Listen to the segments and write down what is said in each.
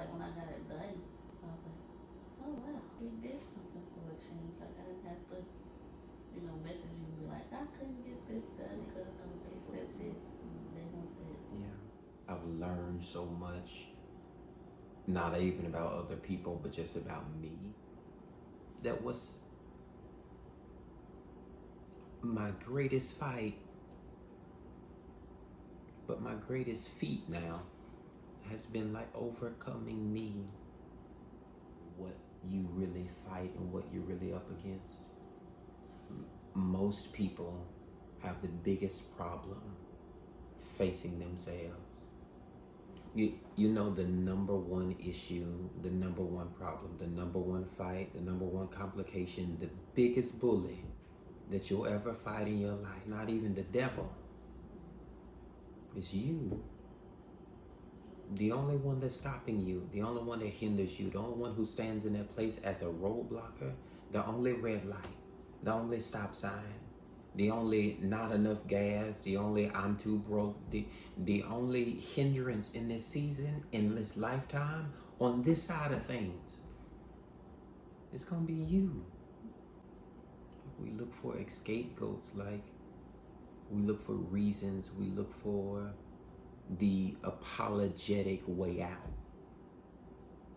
like when I got it done, I was like, oh wow, he did something for a change. Like I didn't have to, message you and be like, I couldn't get this done because they said this and they want that. Yeah. I've learned so much, not even about other people, but just about me. That was my greatest fight, but my greatest feat now has been like overcoming me. What you really fight and what you're really up against. Most people have the biggest problem facing themselves. You know the number one issue, the number one problem, the number one fight, the number one complication, the biggest bully that you'll ever fight in your life, not even the devil, it's you. The only one that's stopping you, the only one that hinders you, the only one who stands in that place as a roadblocker, the only red light, the only stop sign, the only not enough gas, the only I'm too broke, the only hindrance in this season, in this lifetime, on this side of things, it's gonna be you. We look for scapegoats, like we look for reasons, we look for the apologetic way out.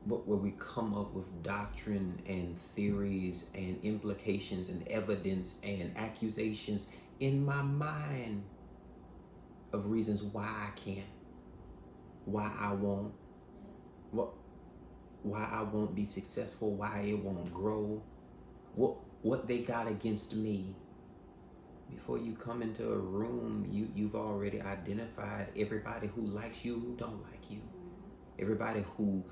But where we come up with doctrine and theories and implications and evidence and accusations in my mind of reasons why I can't, why I won't, why I won't be successful, why it won't grow, what they got against me. Before you come into a room, you've already identified everybody who likes you, who don't like you. Everybody who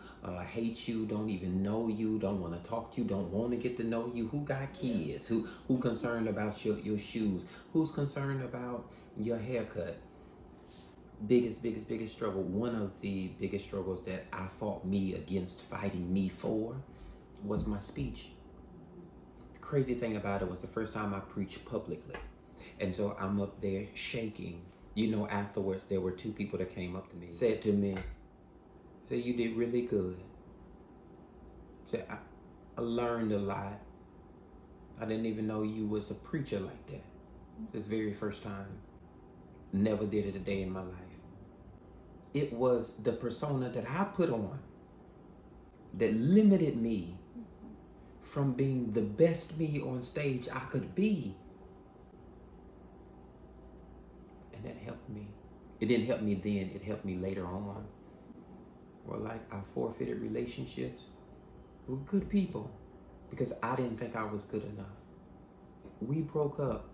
hates you, don't even know you, don't want to talk to you, don't want to get to know you, who got kids, who concerned about your shoes, who's concerned about your haircut. Biggest struggle, one of the biggest struggles that I fought me against fighting me for was my speech. The crazy thing about it was the first time I preached publicly. And so I'm up there shaking. Afterwards, there were two people that came up to me, said to me, you did really good. Said, I learned a lot. I didn't even know you was a preacher like that. This very first time. Never did it a day in my life. It was the persona that I put on that limited me from being the best me on stage I could be. And that helped me. It didn't help me then, it helped me later on. Or like I forfeited relationships with good people because I didn't think I was good enough. We broke up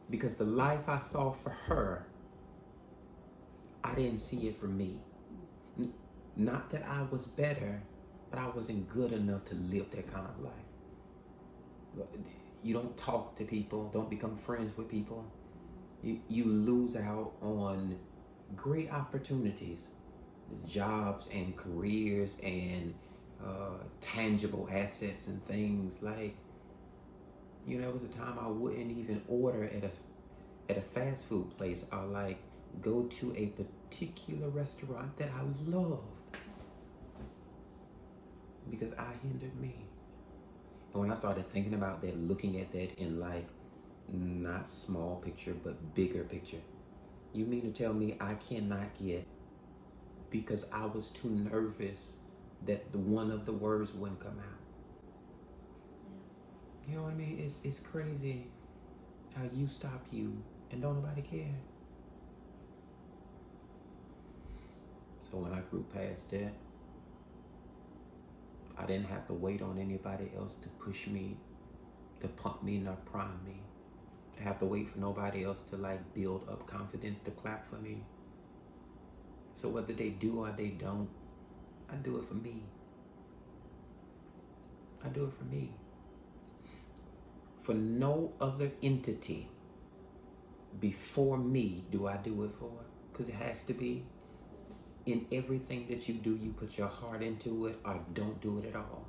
because the life I saw for her, I didn't see it for me. Not that I was better, but I wasn't good enough to live that kind of life. You don't talk to people, don't become friends with people. You lose out on great opportunities. There's jobs and careers and tangible assets and things. Like, there was a time I wouldn't even order at a fast food place. Or like go to a particular restaurant that I loved because I hindered me. And when I started thinking about that, looking at that in like not small picture but bigger picture, you mean to tell me I cannot get, because I was too nervous that one of the words wouldn't come out? You know what I mean? It's crazy how you stop you and don't nobody care. So when I grew past that, I didn't have to wait on anybody else to push me, to pump me, nor prime me. I have to wait for nobody else to like build up confidence to clap for me. So whether they do or they don't, I do it for me. I do it for me. For no other entity before me do I do it for. Because it has to be. In everything that you do, you put your heart into it or don't do it at all.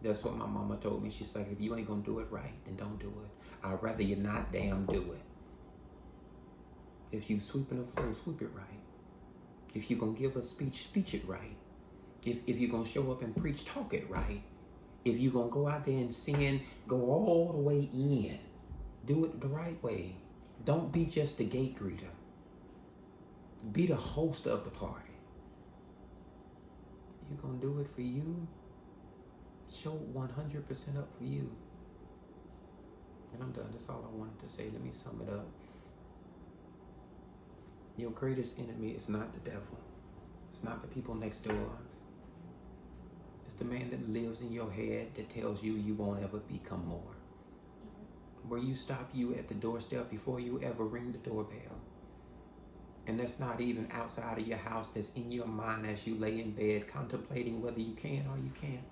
That's what my mama told me. She's like, if you ain't gonna do it right, then don't do it. I'd rather you not damn do it. If you sweeping the floor, sweep it right. If you gonna give a speech, speech it right. If you're going to show up and preach, talk it right. If you're going to go out there and sin, go all the way in. Do it the right way. Don't be just the gate greeter. Be the host of the party. You're going to do it for you. Show 100% up for you. And I'm done. That's all I wanted to say. Let me sum it up. Your greatest enemy is not the devil. It's not the people next door. It's the man that lives in your head that tells you you won't ever become more. Where you stop you at the doorstep before you ever ring the doorbell. And that's not even outside of your house. That's in your mind as you lay in bed contemplating whether you can or you can't.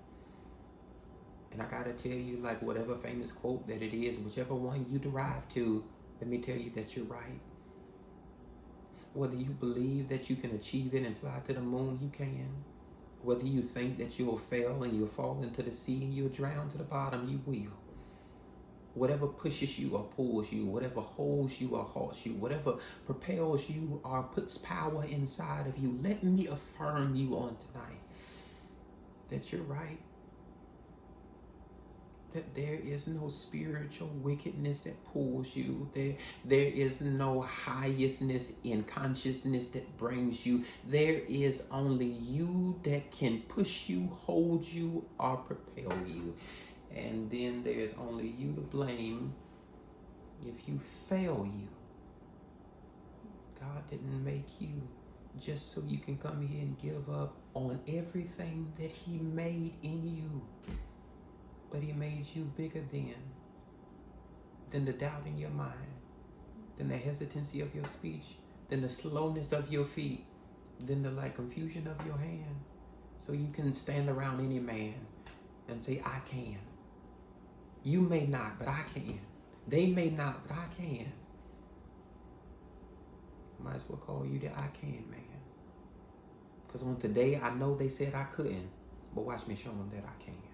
And I gotta tell you, like whatever famous quote that it is, whichever one you derive to, let me tell you that you're right. Whether you believe that you can achieve it and fly to the moon, you can. Whether you think that you'll fail and you'll fall into the sea and you'll drown to the bottom, you will. Whatever pushes you or pulls you, whatever holds you or halts you, whatever propels you or puts power inside of you, let me affirm you on tonight that you're right. That there is no spiritual wickedness that pulls you. There is no highestness in consciousness that brings you. There is only you that can push you, hold you, or propel you. And then there's only you to blame if you fail you. God didn't make you just so you can come here and give up on everything that He made in you. But He made you bigger than the doubt in your mind, than the hesitancy of your speech, than the slowness of your feet, than the confusion of your hand. So you can stand around any man and say, I can. You may not, but I can. They may not, but I can. Might as well call you the I can man. Because on today, I know they said I couldn't, but watch me show them that I can.